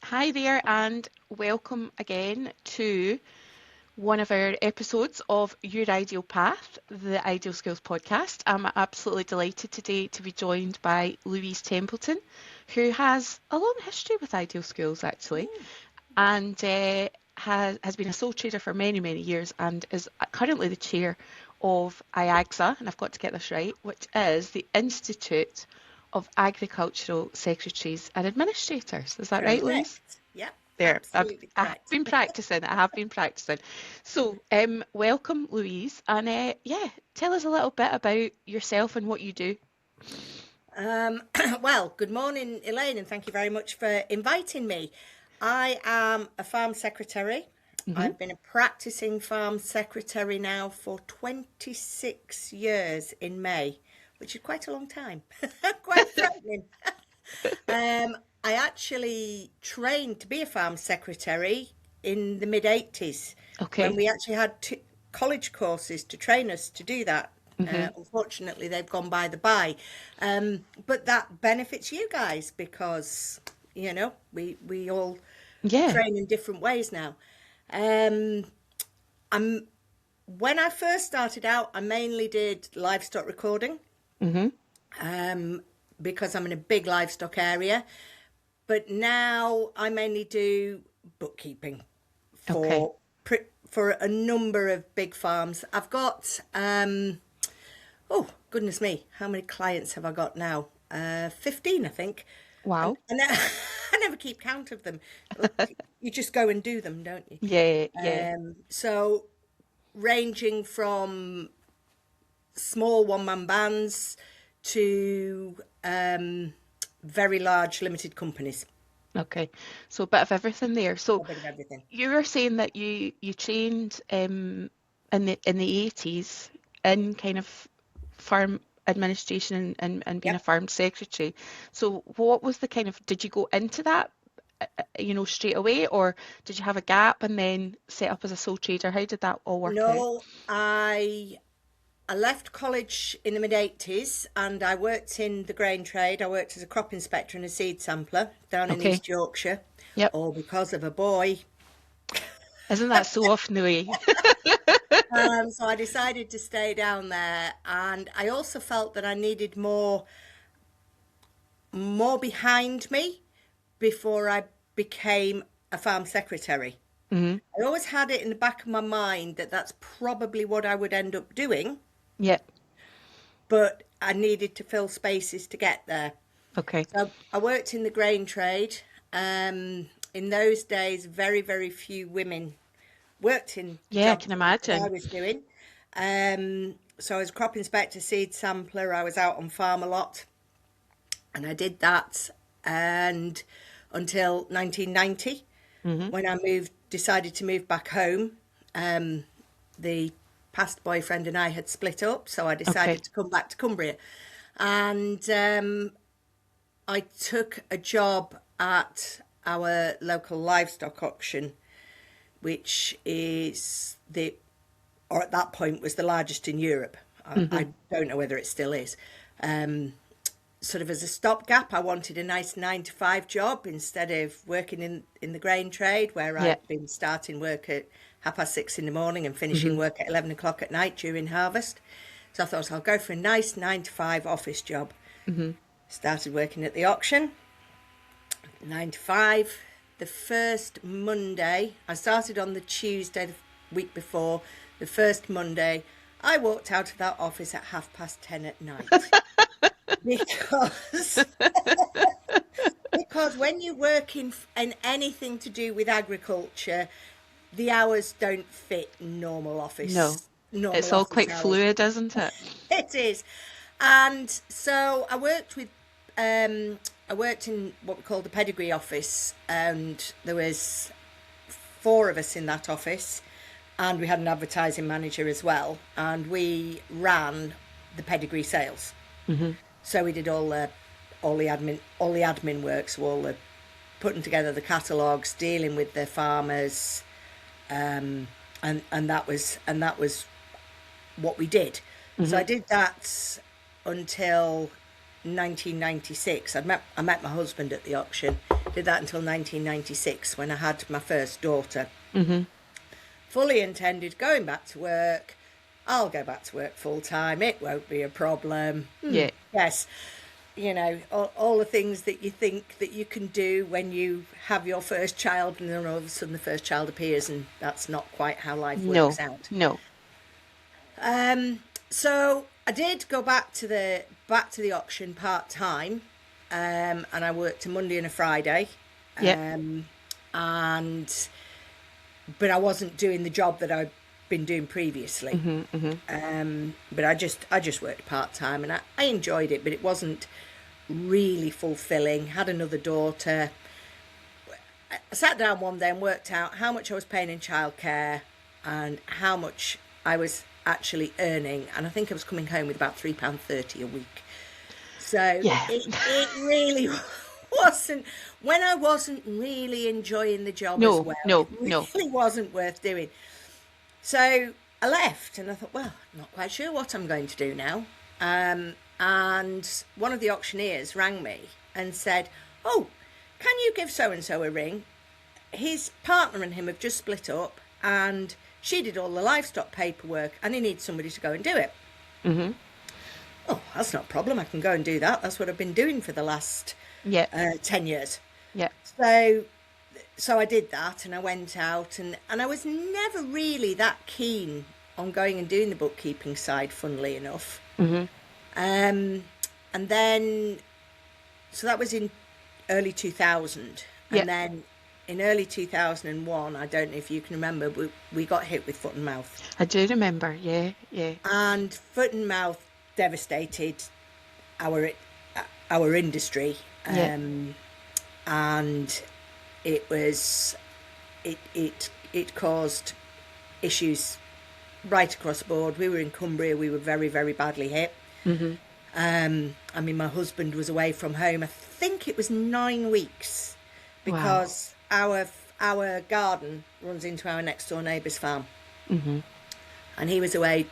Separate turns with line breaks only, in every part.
Hi there, and welcome again to one of our episodes of Your Ideal Path, the Ideal Skills podcast. I'm absolutely delighted today to be joined by Louise Templeton, who has a long history with Ideal Skills actually, and has been a sole trader for many, many years and is currently the chair of IAgSA, and I've got to get this right, which is the Institute of Agricultural Secretaries and Administrators. Is that right, Louise?
Correct. Yep,
There,
absolutely
I have
correct.
been practicing. I have been practicing. So, welcome, Louise, and yeah, tell us a little bit about yourself and what you do.
Well, good morning, Elaine, and thank you very much for inviting me. I am a farm secretary. I've been a practicing farm secretary now for 26 years in May, which is quite a long time. Quite threatening. I actually trained to be a farm secretary in the mid-80s when
Okay.
we actually had college courses to train us to do that. Unfortunately, they've gone by the by. But that benefits you guys because, we all
Yeah.
train in different ways now. Um, I'm When I first started out, I mainly did livestock recording
hmm
because I'm in a big livestock area. But now I mainly do bookkeeping
Okay.
for for a number of big farms. I've got oh goodness me, how many clients have I got now? 15, I think.
Wow.
And I never keep count of them. You just go and do them, don't you?
Yeah. Yeah.
So ranging from small one-man bands to very large limited companies.
Okay. So a bit of everything there. So
A bit of everything.
you were saying that you trained in the 80s in kind of farm administration and being a
Yep.
farm secretary. So what was the kind of, did you go into that straight away, or did you have a gap and then set up as a sole trader? How did that all work out?
No, I left college in the mid-80s and I worked in the grain trade. I worked as a crop inspector and a seed sampler down in
Okay.
East Yorkshire,
Yep.
all because of a boy.
Isn't that so often the way?
So I decided to stay down there, and I also felt that I needed more behind me before I became a farm secretary.
hmm
I always had it in the back of my mind that that's probably what I would end up doing,
Yep.
but I needed to fill spaces to get there.
Okay.
So I worked in the grain trade. In those days, very, very few women worked in the
Yeah, I
job
can
that I
imagine.
was doing. So I was a crop inspector, seed sampler. I was out on farm a lot, and I did that and until 1990
hmm
when I decided to move back home. The past boyfriend and I had split up, so I
Okay.
decided to come back to Cumbria, and I took a job at our local livestock auction, which is or at that point was the largest in Europe. I don't know whether it still is. Sort of as a stopgap, I wanted a nice 9 to 5 job instead of working in the grain trade where
Yeah.
I'd been starting work at 6:30 in the morning and finishing
hmm
work at 11 o'clock at night during harvest. So I thought I'll go for a nice 9 to 5 office job.
hmm
Started working at the auction, 9 to 5. The first Monday, I started on the Tuesday the week before. The first Monday, I walked out of that office at 10:30 at night because because when you work in anything to do with agriculture, the hours don't fit
No,
normal
it's all
office
quite
hours.
fluid, isn't it?
It is. And so I worked in what we call the pedigree office, and there was 4 of us in that office, and we had an advertising manager as well, and we ran the pedigree sales.
hmm
So we did all the admin work, so all the putting together the catalogues, dealing with the farmers, and that was what we did. So
hmm
I did that until 1996. I met my husband at the auction. Did that until 1996 when I had my first daughter.
Mm-hmm.
Fully intended going back to work. I'll go back to work full time. It won't be a problem.
Yeah.
Yes. You know, all the things that you think that you can do when you have your first child, and then all of a sudden the first child appears, and that's not quite how life works out.
No.
So I did go back to the auction part time, and I worked a Monday and a Friday.
Yeah.
But I wasn't doing the job that I'd been doing previously. But I just worked part time, and I enjoyed it, but it wasn't really fulfilling. Had another daughter. I sat down one day and worked out how much I was paying in childcare and how much I was actually earning, and I think I was coming home with about £3.30 a week. So it really wasn't, when I wasn't really enjoying the job as well. It really wasn't worth doing. So I left, and I thought, well, I'm not quite sure what I'm going to do now. And one of the auctioneers rang me and said, oh, can you give so-and-so a ring? His partner and him have just split up, and she did all the livestock paperwork, and he needs somebody to go and do it.
Mm-hmm.
Oh, that's not a problem. I can go and do that. That's what I've been doing for the last 10 years.
Yeah.
So I did that, and I went out, and I was never really that keen on going and doing the bookkeeping side, funnily enough.
Mm-hmm.
And then, so that was in early 2000. And then in early 2001, I don't know if you can remember, we got hit with foot and mouth.
I do remember, yeah.
And foot and mouth devastated our industry. And it caused issues right across the board. We were in Cumbria. We were very, very badly hit.
Mm-hmm.
I mean, my husband was away from home. I think it was 9 weeks, because our garden runs into our next door neighbour's farm.
Mm-hmm.
And he was away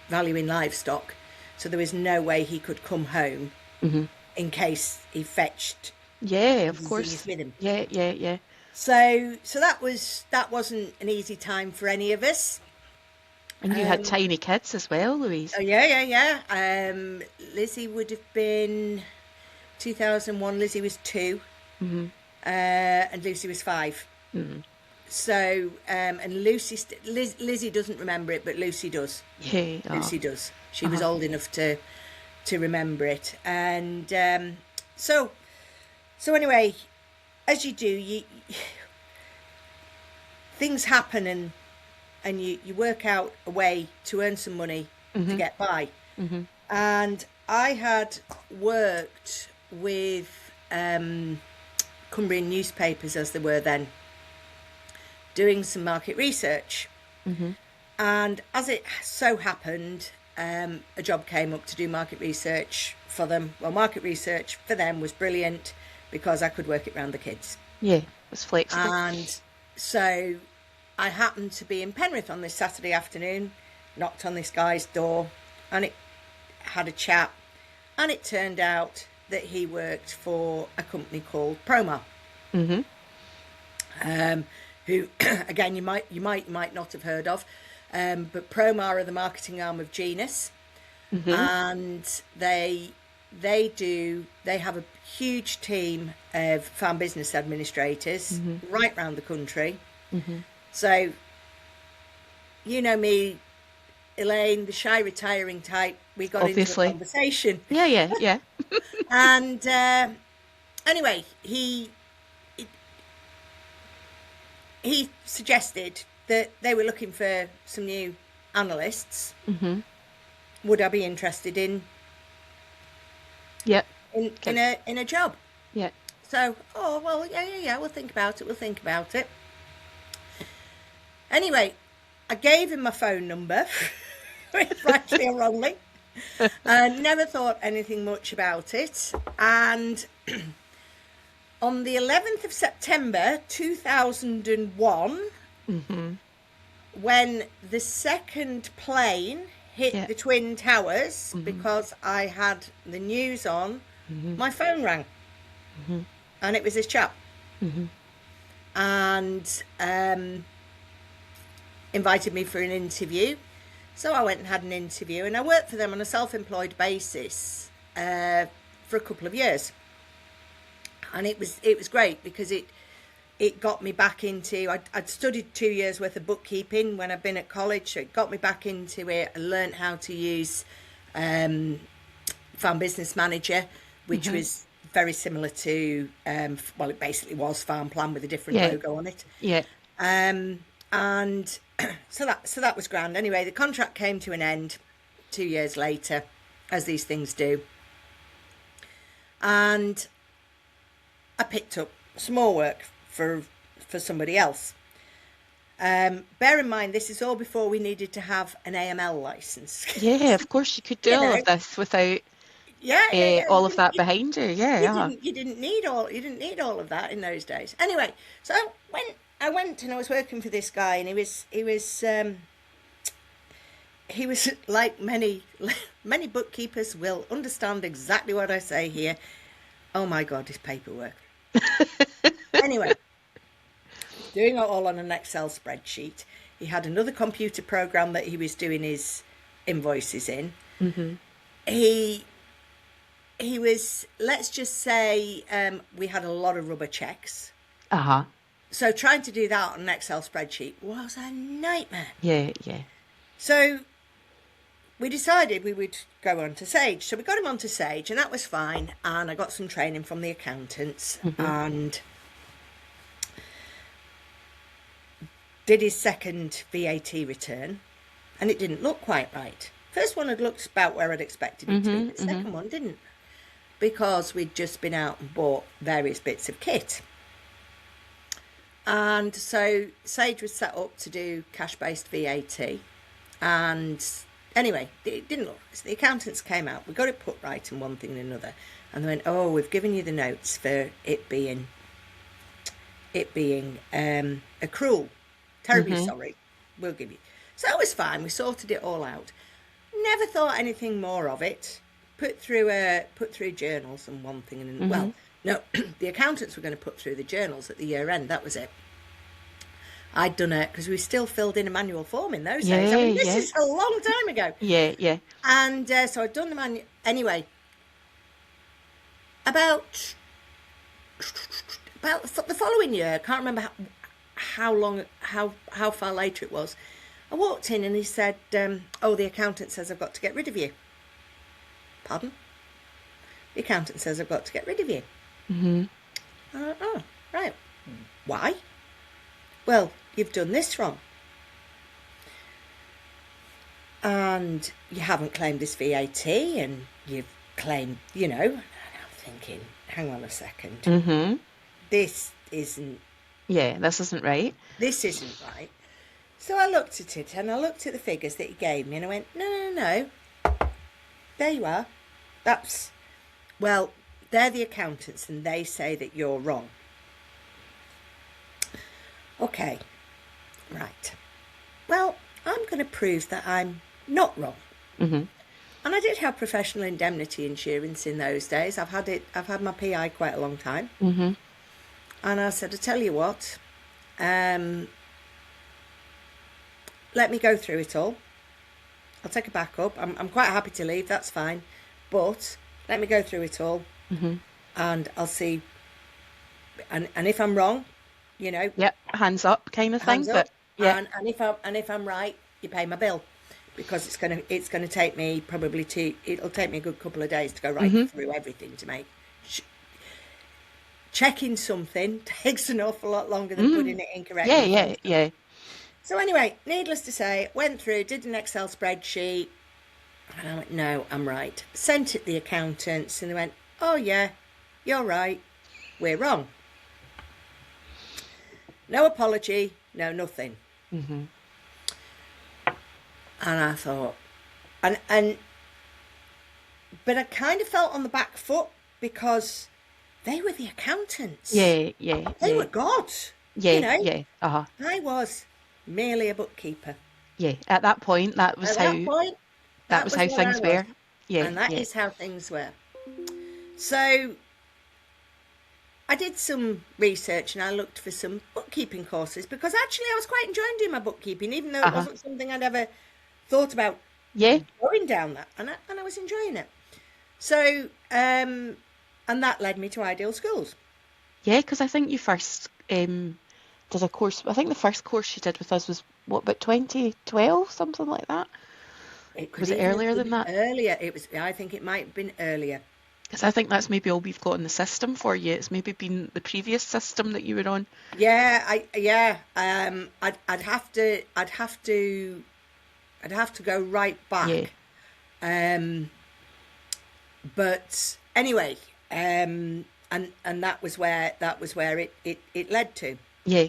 valuing livestock, so there was no way he could come home in case he fetched.
Yeah, of course.
With him.
Yeah.
So that wasn't an easy time for any of us.
And you had tiny kids as well, Louise.
Oh, yeah. Lizzie would have been 2001. Lizzie was 2, and Lucy was 5.
Mm-hmm.
So, and Lizzie doesn't remember it, but Lucy does.
Yeah.
Lucy does. She was old enough to remember it. And so anyway, as you do, things happen, and you work out a way to earn some money to get by. Mm-hmm. And I had worked with Cumbrian newspapers, as they were then, doing some market research. Mm-hmm. And as it so happened, a job came up to do market research for them. Well, market research for them was brilliant because I could work it around the kids.
Yeah, it was flexible.
And so I happened to be in Penrith on this Saturday afternoon, knocked on this guy's door, and it had a chat, and it turned out that he worked for a company called Promar. Mm-hmm. Who, again, you might not have heard of, but Promar are the marketing arm of Genus, and they have a huge team of farm business administrators right round the country. So, you know me, Elaine, the shy retiring type, we got into a conversation.
Yeah.
And anyway, he suggested that they were looking for some new analysts. Mm-hmm. Would I be interested in in a job?
Yeah.
So, yeah, we'll think about it. Anyway, I gave him my phone number, rightly or wrongly. Never thought anything much about it. And on the 11th of September 2001, when the second plane hit the Twin Towers, because I had the news on, my phone rang. And it was this chap. and invited me for an interview. So I went and had an interview, and I worked for them on a self-employed basis for a couple of years. And it was great because it got me back into, I'd studied 2 years worth of bookkeeping when I'd been at college, so it got me back into it. I learned how to use Farm Business Manager, which was very similar to, well, it basically was Farm Plan with a different logo on it.
Yeah.
And so that was grand. Anyway, the contract came to an end 2 years later, as these things do. And I picked up some more work for somebody else. Bear in mind, this is all before we needed to have an AML license.
Yeah, of course you could do all of this without all of that behind you. Yeah.
You didn't need all of that in those days. Anyway, so I went and I was working for this guy, and he was like many bookkeepers will understand exactly what I say here. Oh my God, his paperwork. Anyway, doing it all on an Excel spreadsheet. He had another computer program that he was doing his invoices in. He was, let's just say, we had a lot of rubber checks. So trying to do that on an Excel spreadsheet was a nightmare.
Yeah.
So we decided we would go on to Sage. So we got him onto Sage, and that was fine. And I got some training from the accountants and did his second VAT return, and it didn't look quite right. First one had looked about where I'd expected it to be, but the second one didn't, because we'd just been out and bought various bits of kit. And so Sage was set up to do cash-based VAT, and anyway, it didn't look. So the accountants came out, we got it put right and one thing and another, and they went, oh, we've given you the notes for it being accrual. Terribly sorry, we'll give you. So it was fine, we sorted it all out. Never thought anything more of it. Put through journals and one thing and well, no, the accountants were going to put through the journals at the year end. That was it. I'd done it because we still filled in a manual form in those days. I mean, this is a long time ago.
Yeah.
And so I'd done the manual. Anyway, about the following year, I can't remember how far later it was. I walked in and he said, oh, the accountant says I've got to get rid of you. Pardon? The accountant says I've got to get rid of you. Oh, right. Why? Well, you've done this wrong. And you haven't claimed this VAT, and you've claimed, and I'm thinking, hang on a second. This isn't...
Yeah, this isn't right.
This isn't right. So I looked at it, and I looked at the figures that he gave me, and I went, no. There you are. They're the accountants, and they say that you're wrong. Okay, right. Well, I'm going to prove that I'm not wrong. And I did have professional indemnity insurance in those days. I've had my PI quite a long time. And I said, I tell you what, let me go through it all. I'll take a backup. I'm quite happy to leave, that's fine. But let me go through it all, and I'll see. And if I'm wrong,
Yep, hands up kind of thing.
But
yeah.
And if I'm right, you pay my bill, because it's gonna take me it'll take me a good couple of days to go right through everything to make. Checking something takes an awful lot longer than putting it incorrectly.
Yeah.
So anyway, needless to say, went through, did an Excel spreadsheet, and I went, no, I'm right. Sent it to the accountants, and they went, oh yeah, you're right, we're wrong. No apology, no nothing. And I thought, but I kind of felt on the back foot, because they were the accountants.
Yeah.
They were God.
Yeah.
I was merely a bookkeeper.
Yeah, at that point, that was how things were. Yeah,
and that is how things were. So I did some research and I looked for some bookkeeping courses because actually I was quite enjoying doing my bookkeeping, even though it
Uh-huh.
wasn't something I'd ever thought about
Yeah.
going down that, and I was enjoying it. So, and that led me to Ideal Schools.
Yeah, because I think you first did a course. I think the first course you did with us was what, about 2012, something like that?
It could
Was it
even have
earlier
been
than that?
earlier. It was. I think it might have been earlier.
Because I think that's maybe all we've got in the system for you. It's maybe been the previous system that you were on.
Yeah, yeah. I'd have to go right
Yeah,
back. Um, but anyway, and that was where it led to.
yeah,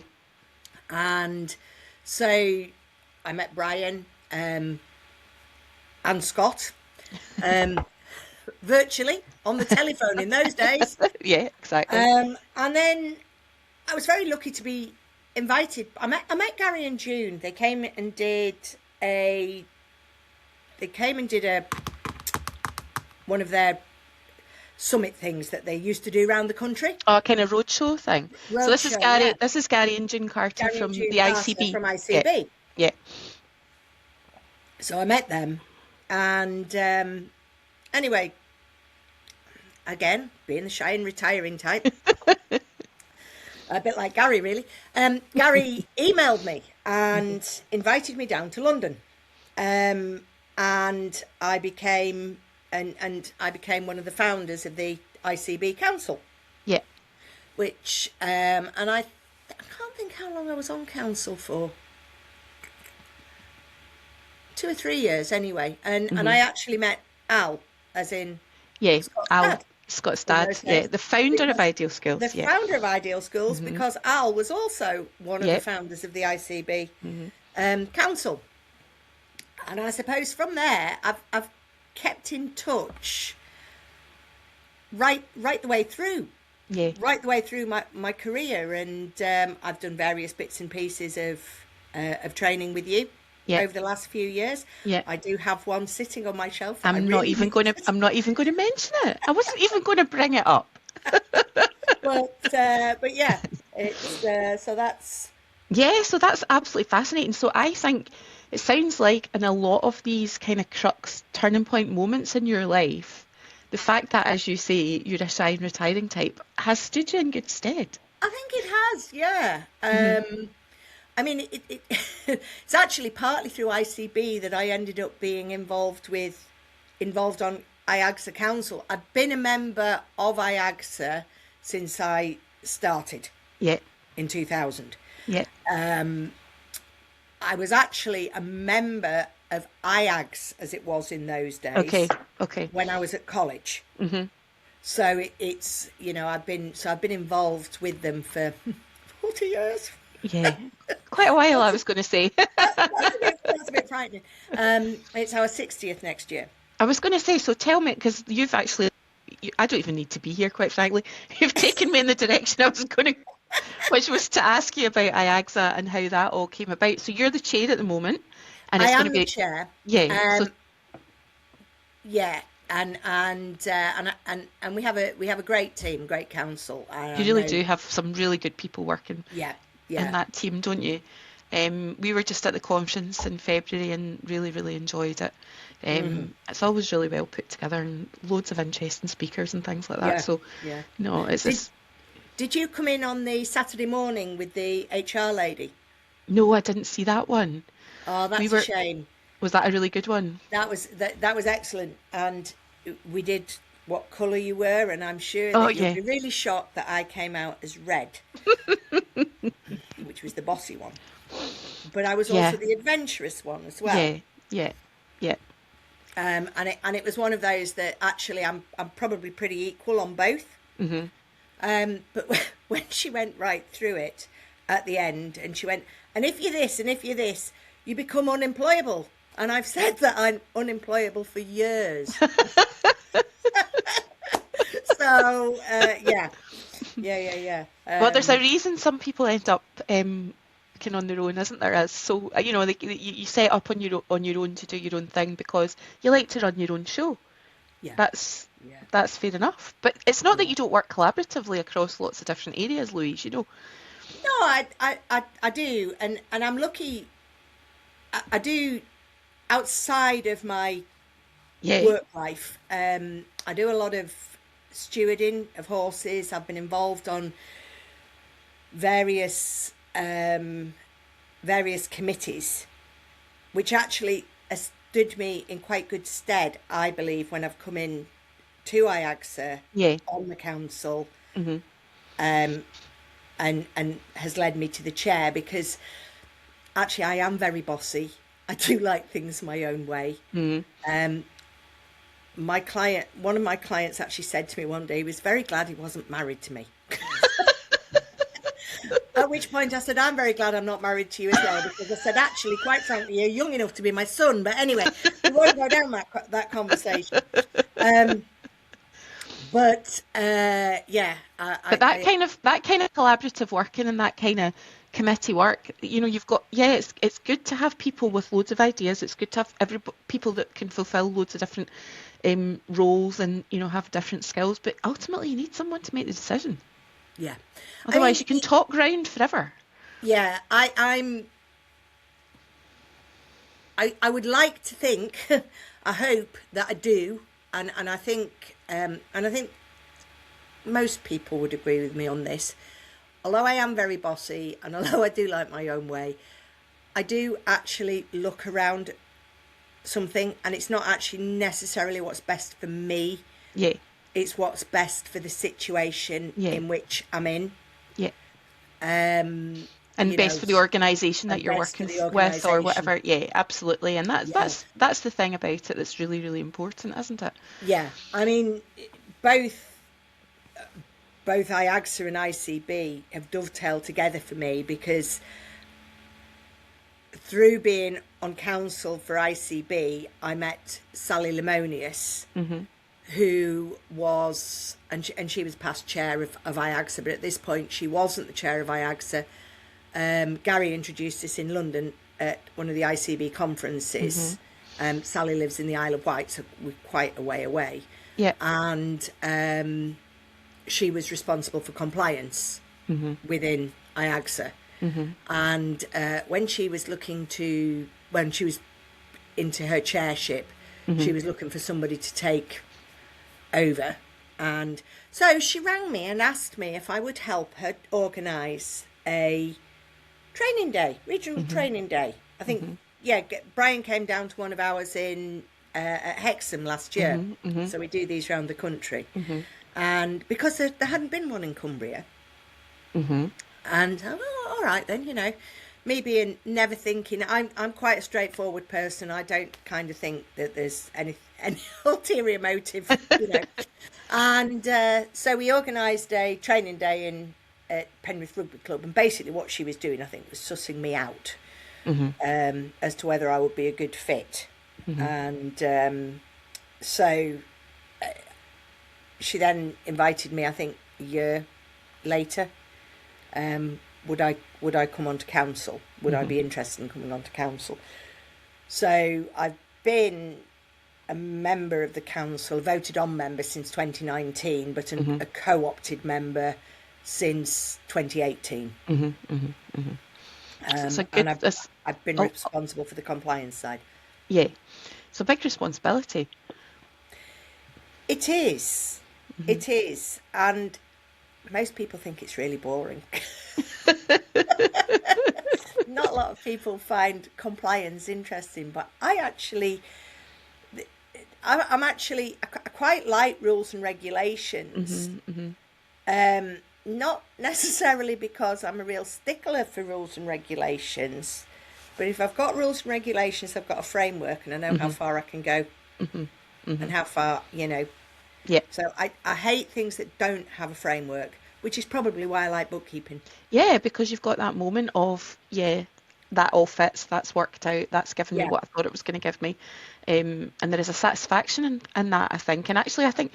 And so I met Brian and Scott virtually on the telephone in those days.
yeah, exactly.
And then I was very lucky to be invited. I met Gary and June. They came and did a one of their summit things that they used to do around the country.
Oh, a kind of roadshow thing. So this is
Roadshow,
Gary.
yeah.
This is Gary and June Carter
Gary and
from
June
the
Carter
ICB.
from
Yeah,
ICB.
yeah,
So I met them, and anyway, again, being the shy and retiring type, a bit like Gary, really. Gary emailed me and invited me down to London, and I became one of the founders of the ICB Council,
yeah.
which and I can't think how long I was on council for. 2 or 3 years anyway, and I actually met Al, as in
Yeah,
Scott's
Al,
dad,
Scott's
in
dad.
those
Yeah,
days,
the founder of
because
Ideal
the
Schools. Yeah,
founder of Ideal Schools, because Al was also one of the
yeah,
founders of the ICB council, and I suppose from there I've kept in touch right the way through.
yeah,
Right the way through my career, and I've done various bits and pieces of training with you
yeah,
over the last few years.
yeah.
I do have one sitting on my shelf that I really need to.
I'm not even going to mention it. I wasn't even going to bring it up.
But yeah, it's so that's
Yeah, so that's absolutely fascinating. So I think it sounds like in a lot of these kind of crux turning point moments in your life, the fact that, as you say, you're a shy and retiring type has stood you in good stead.
I think it has, yeah. I mean, it's actually partly through ICB that I ended up being involved on IAgSA Council. I've been a member of IAgSA since I started
Yeah,
in 2000.
yeah,
I was actually a member of IAgS, as it was in those
okay,
days,
okay.
when I was at college. So it's I've been involved with them for 40 years.
Yeah, quite a while, I was going to say.
That's a bit frightening. It's our 60th next year.
I was going to say, so tell me, because you've actually, I don't even need to be here, quite frankly. You've taken me in the direction I was going to, which was to ask you about IAgSA and how that all came about. So you're the chair at the moment, and
I
it's going
am
to
the
be,
chair.
yeah. So
Yeah, and we have a great team, great council.
you
I
really
know.
do have some really good people working
Yeah,
in
yeah.
that team, don't you? We were just at the conference in February and really, really enjoyed it. It's always really well put together and loads of interesting speakers and things like that.
Yeah,
So,
yeah.
no, it's
Did
just,
Did you come in on the Saturday morning with the HR lady?
no, I didn't see that one.
Oh,
We
that's a
were,
shame.
was that a really good one?
That was excellent, and we did what colour you were, and I'm sure
Oh,
that you'll
yeah.
be really shocked that I came out as red, which was the bossy one. But I was
Yeah,
also the adventurous one as well.
yeah, yeah, yeah.
And it was one of those that actually I'm probably pretty equal on both. But when she went right through it at the end, and she went, and if you're this, and if you're this, you become unemployable. And I've said that I'm unemployable for years. So yeah.
Well, there's a reason some people end up working on their own, isn't there? As so, you set up on your own to do your own thing because you like to run your own show.
Yeah.
That's
Yeah.
that's fair enough. But it's not that
Yeah.
you don't work collaboratively across lots of different areas, Louise, you know.
No, I do, and I'm lucky. I do outside of my
Yeah,
work life. I do a lot of stewarding of horses. I've been involved on various various committees, which actually has stood me in quite good stead, I believe, when I've come in to IAgSA
yeah.
on the council,
Hmm.
um, and has led me to the chair, because actually I am very bossy. I do like things my own way.
Hmm.
Um, one of my clients actually said to me one day he was very glad he wasn't married to me. At which point I said, I'm very glad I'm not married to you as well, because I said, actually, quite frankly, you're young enough to be my son. But anyway, we won't go down that conversation. Um, yeah,
But that kind of collaborative working and that kind of committee work, you know, you've got, yeah, it's good to have people with loads of ideas. It's good to have people that can fulfill loads of different roles and, you know, have different skills. But ultimately, you need someone to make the decision.
yeah. I
Otherwise,
mean,
you can talk ground forever.
yeah, I would like to think, I hope that I do, and I think, most people would agree with me on this. Although I am very bossy, and although I do like my own way, I do actually look around something, and it's not actually necessarily what's best for me.
Yeah,
It's what's best for the situation
yeah,
in which I'm in.
yeah.
Um,
And
you
best
know,
for the organisation that
and
you're
best for
working
the
with or
organisation.
whatever. Yeah, absolutely. And
Yeah,
that's the thing about it that's really, really important, isn't it?
yeah. I mean, both both IAgSA and ICB have dovetailed together for me, because through being on council for ICB, I met Sally Lemonius,
Hmm.
who was, and she was past chair of IAgSA, but at this point she wasn't the chair of IAgSA. Gary introduced us in London at one of the ICB
Hmm.
conferences. Sally lives in the Isle of Wight, so we're quite a way away.
Yeah.
And she was responsible for compliance
Hmm.
within IAgSA.
Hmm.
And when she was into her chairship,
Hmm.
she was looking for somebody to take over. And so she rang me and asked me if I would help her organise a training day, regional
Hmm.
training day. I think,
Hmm.
yeah, Brian came down to one of ours in at Hexham last year.
Hmm. Hmm.
So we do these around the country.
Hmm.
And because there hadn't been one in Cumbria,
Hmm.
and all right then, me being never thinking, I'm quite a straightforward person. I don't kind of think that there's any ulterior motive, And so we organised a training day at Penrith Rugby Club, and basically what she was doing, I think, was sussing me out,
Hmm.
as to whether I would be a good fit.
Hmm.
And so she then invited me, I think, a year later. Would I come onto council? Would I
Hmm.
be interested in coming onto council? So I've been a member of the council, a voted on member since 2019, but
Hmm.
a co-opted member since 2018.
Hmm. Hmm. Hmm. So it's a good,
And I've been
oh,
responsible for the compliance side.
yeah, it's a big responsibility.
It is.
Hmm.
It is. And most people think it's really boring. Not a lot of people find compliance interesting, but I quite like rules and regulations.
Hmm. Hmm.
Not necessarily because I'm a real stickler for rules and regulations, but if I've got rules and regulations, I've got a framework, and I know how
Hmm.
far I can go
Hmm. Hmm.
and how far.
Yeah.
So I hate things that don't have a framework, which is probably why I like bookkeeping.
Yeah, because you've got that moment of, yeah, that all fits, that's worked out, that's given me
Yeah,
what I thought it was going to give me. And there is a satisfaction in that, I think. And actually, I think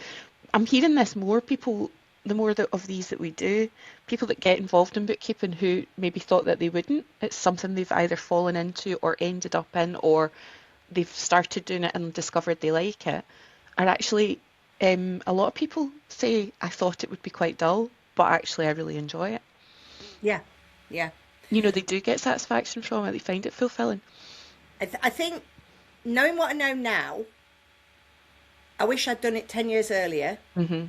I'm hearing this more people, the more of these that we do, people that get involved in bookkeeping who maybe thought that they wouldn't. It's something they've either fallen into or ended up in, or they've started doing it and discovered they like it. are actually, a lot of people say I thought it would be quite dull, but actually I really enjoy it.
Yeah, yeah.
You know, they do get satisfaction from it, they find it fulfilling.
I think knowing what I know now, I wish I'd done it 10 years earlier.
Hmm.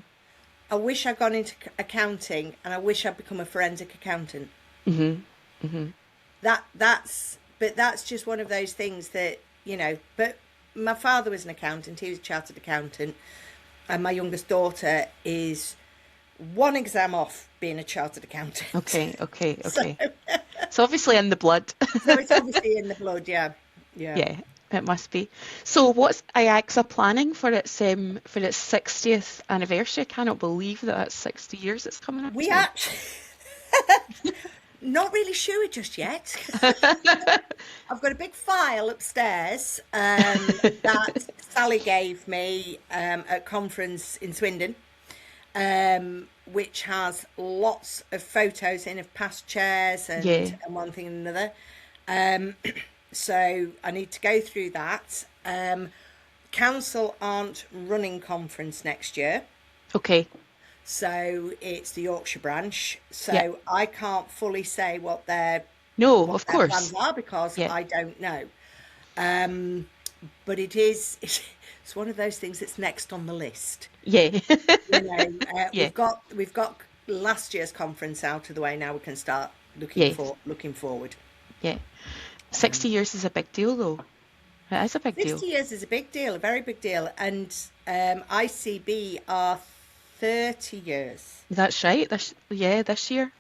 I wish I'd gone into accounting, and I wish I'd become a forensic accountant.
Hmm. Hmm.
But that's just one of those things that, but my father was an accountant, he was a chartered accountant, and my youngest daughter is one exam off being a chartered accountant.
Okay, okay,
So,
okay. So obviously in the blood.
so it's obviously in the blood, yeah. Yeah.
Yeah, it must be. So what's IAgSA planning for its 60th anniversary? I cannot believe that that's 60 years it's coming up
We
to.
actually, not really sure just yet. I've got a big file upstairs that Sally gave me at a conference in Swindon, which has lots of photos in of past chairs
Yeah.
and one thing and another. Um, so I need to go through that. Council aren't running conference next year.
Okay.
So it's the Yorkshire branch.
Yeah.
So I can't fully say
No,
what
of
their plans
course.
are because
Yeah.
I don't know. But it's one of those things that's next on the list.
Yeah. Yeah.
We've got last year's conference out of the way. Now we can start
Yes.
looking forward.
Yeah. 60 years is a big deal though. It is a big deal.
50 years is a big deal, a very big deal, and ICB are 30 years.
That's right. This year.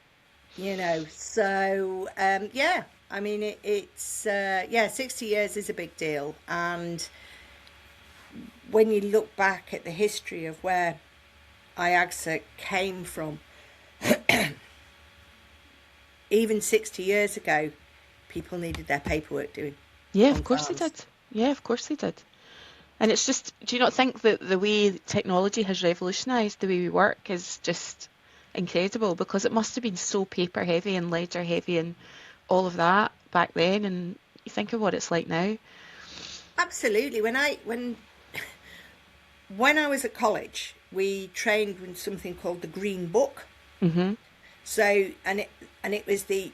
So yeah, I mean it's 60 years is a big deal, and when you look back at the history of where IAgSA came from, even 60 years ago, people needed their paperwork doing
Yeah,
on
of course they
files.
did. Yeah, of course they did. And it's just, do you not think that the way technology has revolutionised the way we work is just incredible? Because it must have been so paper heavy and ledger heavy and all of that back then. And you think of what it's like now.
Absolutely. When I was at college, we trained with something called the Green Book.
Hmm.
So it was the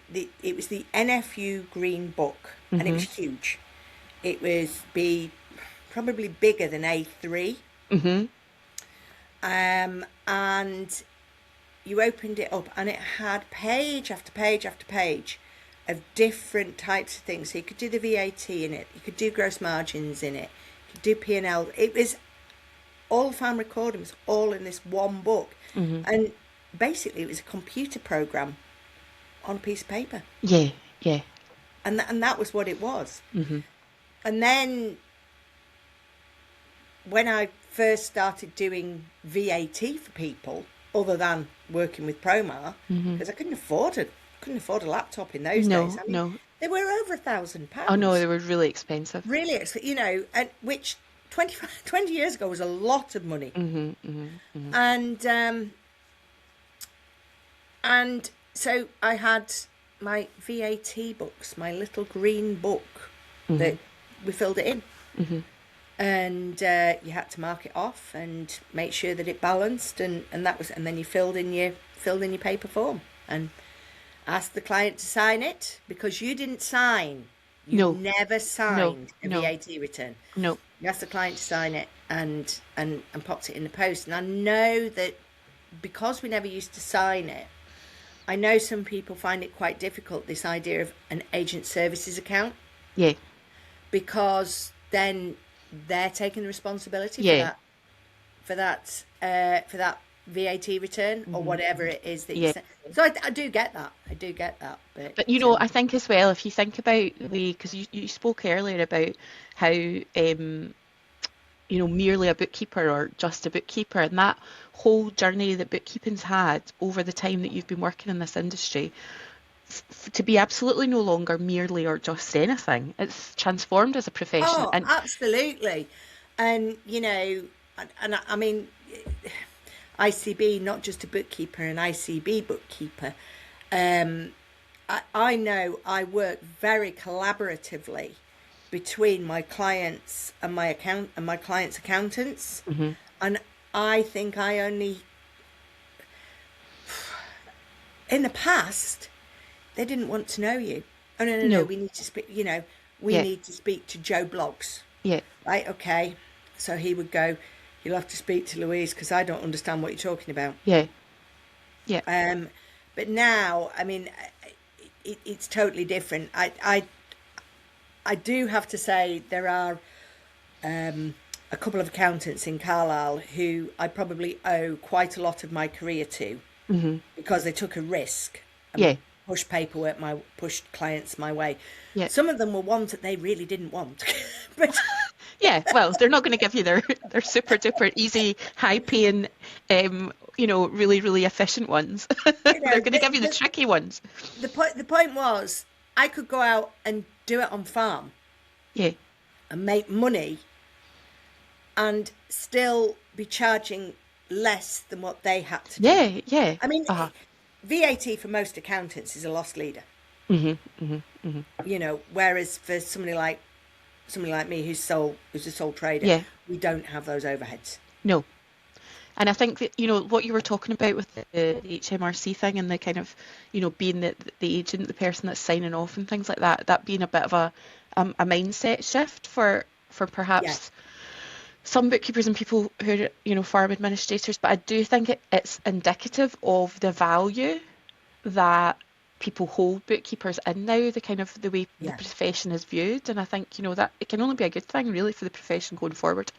NFU Green Book, and it
Hmm.
was huge. It was probably bigger than A3.
Hmm.
And you opened it up, and it had page after page after page of different types of things. So you could do the VAT in it, you could do gross margins in it, you could do P&L. It was all fan recording was all in this one book,
Hmm.
and basically it was a computer program on a piece of paper,
Yeah, yeah.
and that was what it was.
Hmm.
And then when I first started doing VAT for people, other than working with Promar,
Hmm.
because I couldn't afford a laptop in those days.
No,
I mean,
no.
they were over
Oh no,
£1,000.
they were really expensive.
Really, and which 20 years ago was a lot of money.
Hmm. Hmm. Hmm.
And so I had my VAT books, my little green book that we filled it in.
Hmm.
And you had to mark it off and make sure that it balanced, and then you filled in your paper form and asked the client to sign it, because you didn't sign. You
No,
never
no,
signed a
no,
VAT return.
no.
You asked the client to sign it and popped it in the post. And I know that because we never used to sign it, I know some people find it quite difficult, this idea of an agent services account,
Yeah,
because then they're taking the responsibility
yeah,
for that VAT return or whatever it is that you
yeah.
send. So I do get that. I do get that. But
But you know, I think as well, if you think about because you spoke earlier about how merely a bookkeeper or just a bookkeeper, and that whole journey that bookkeeping's had over the time that you've been working in this industry, to be absolutely no longer merely or just anything. It's transformed as a profession.
oh,
And
absolutely. And I mean, ICB, not just a bookkeeper, an ICB bookkeeper. I know I work very collaboratively between my clients and my clients' accountants.
Mm-hmm.
And I think I only, in the past, they didn't want to know you. Oh, no,
No.
we need to speak, we
Yeah.
need to speak to Joe Bloggs.
Yeah.
Right, okay. So he would go, you'll have to speak to Louise because I don't understand what you're talking about.
Yeah. Yeah.
But now, I mean, it's totally different. I do have to say there are a couple of accountants in Carlisle who I probably owe quite a lot of my career to, because they took a risk and
Yeah.
pushed clients my way.
Yeah.
Some of them were ones that they really didn't want, but
Yeah, well, they're not going to give you their super duper easy, high paying, really really efficient ones. They're going to give you the tricky ones.
the point was I could go out and do it on farm
Yeah.
and make money and still be charging less than what they had to do.
Yeah. Yeah.
I mean, VAT for most accountants is a lost leader. Whereas for somebody like me who's a sole trader,
Yeah.
we don't have those overheads.
No. And I think that, what you were talking about with the HMRC thing and the kind of, being the agent, the person that's signing off and things like that being a bit of a mindset shift for perhaps some bookkeepers and people who are, farm administrators. But I do think it's indicative of the value that people hold bookkeepers in now, the way the profession is viewed. And I think, that it can only be a good thing really for the profession going forward.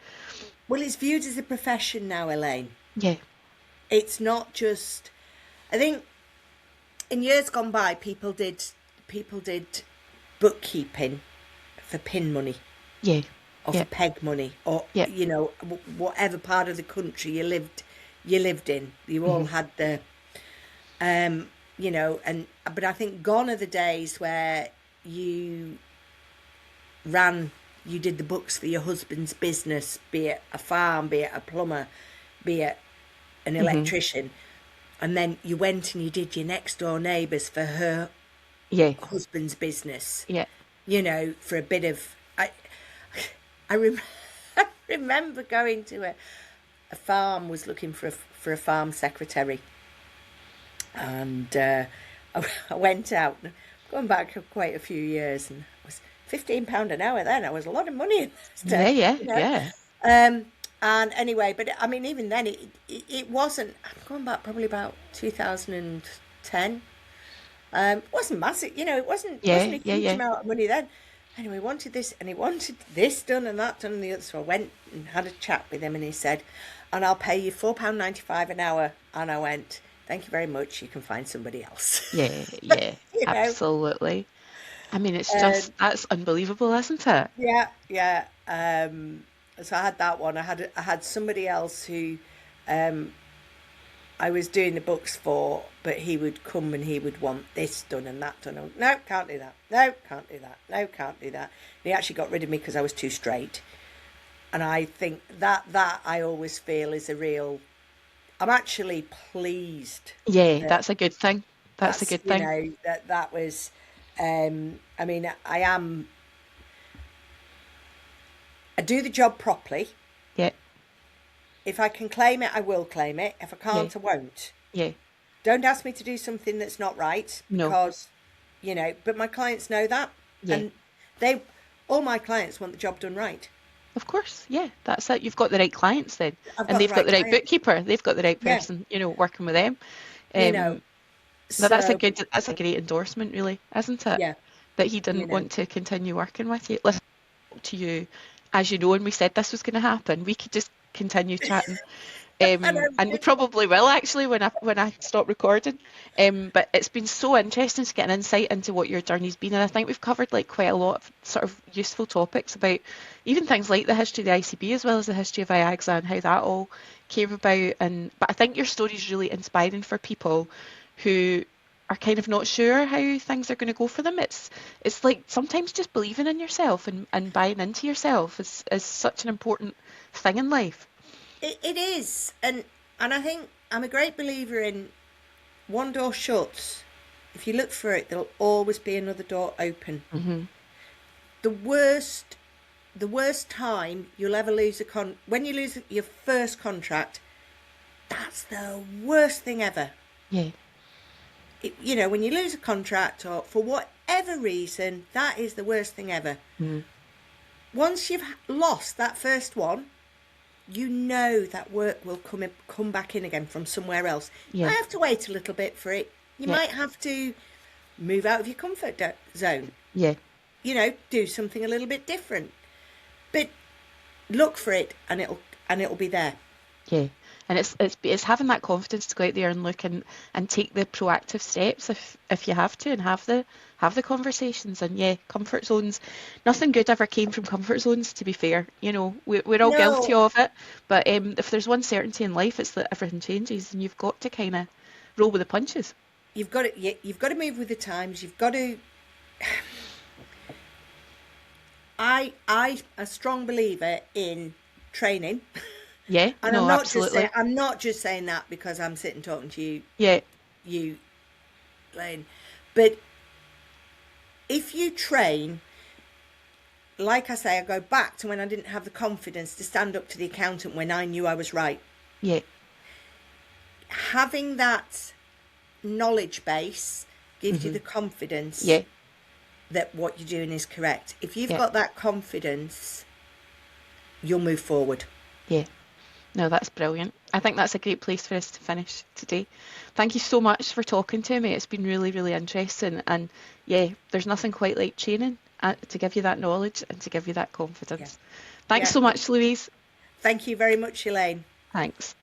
Well, it's viewed as a profession now, Elaine.
Yeah.
It's not just, I think in years gone by, people did bookkeeping for pin money.
Yeah.
Or for peg money, or whatever part of the country you lived in. You all had the but I think gone are the days where you did the books for your husband's business, be it a farm, be it a plumber, be it an electrician, and then you went and you did your next door neighbours for her husband's business.
Yeah.
For a bit of I remember going to a farm, was looking for a farm secretary, and I went out, going back quite a few years, and it was £15 an hour then. It was a lot of money in those days.
Yeah.
And anyway, but I mean, even then, it wasn't. I'm going back probably about 2010. It wasn't massive, it wasn't a huge amount of money then. Anyway, he wanted this and he wanted this done and that done and the other. So I went and had a chat with him, and he said, and I'll pay you £4.95 an hour. And I went, thank you very much. You can find somebody else.
Yeah, absolutely. I mean, it's just, that's unbelievable, isn't it?
Yeah. So I had that one. I had somebody else who I was doing the books for, but he would come and he would want this done and that done. No, can't do that. No, can't do that. No, can't do that. And he actually got rid of me because I was too straight. And I think that I always feel is a real. I'm actually pleased.
Yeah, that's a good thing. That's a good thing.
That was. I mean, I do the job properly.
Yeah.
If I can claim it, I will claim it. If I can't, I won't.
Yeah.
Don't ask me to do something that's not right, because, but my clients know that.
Yeah.
And all my clients want the job done right.
Of course, yeah, that's it. You've got the right clients then. And they've got the right bookkeeper. They've got the right person, working with them. So that's a great endorsement, really, isn't it?
Yeah.
That he didn't want to continue working with you. Listen to you, as you know, and we said this was going to happen. We could just continue chatting, and we probably will actually when I stop recording. But it's been so interesting to get an insight into what your journey's been, and I think we've covered quite a lot of sort of useful topics about even things like the history of the ICB as well as the history of IAgSA and how that all came about. But I think your story is really inspiring for people who are kind of not sure how things are going to go for them. It's like sometimes just believing in yourself and buying into yourself is such an important thing in life.
It is, and I think I'm a great believer in one door shuts. If you look for it, there'll always be another door open. the worst time you'll ever lose when you lose your first contract, that's the worst thing ever.
Yeah.
When you lose a contract or for whatever reason, that is the worst thing ever. Once you've lost that first one, you know that work will come back in again from somewhere else.
Yeah.
You might have to wait a little bit for it. You
Yeah.
might have to move out of your comfort zone.
Yeah.
Do something a little bit different. But look for it, and it'll be there.
Yeah. And it's having that confidence to go out there and look and take the proactive steps if you have to, and have the conversations. And yeah, comfort zones, nothing good ever came from comfort zones, to be fair. We're all guilty
No,
of it, but if there's one certainty in life, it's that everything changes, and you've got to kind of roll with the punches.
you've got to move with the times. You've got to. I'm a strong believer in training.
Yeah,
And
no, absolutely.
I'm not just saying that because I'm sitting talking to
Yeah,
you, Elaine. But if you train, like I say, I go back to when I didn't have the confidence to stand up to the accountant when I knew I was right.
yeah,
Having that knowledge base gives you the confidence
yeah,
that what you're doing is correct. If you've
yeah,
got that confidence, you'll move forward.
yeah. No, that's brilliant. I think that's a great place for us to finish today. Thank you so much for talking to me. It's been really, really interesting. And yeah, there's nothing quite like training to give you that knowledge and to give you that
Yeah.
confidence. Thanks
Yeah.
so much, Louise.
Thank you very much, Elaine.
Thanks.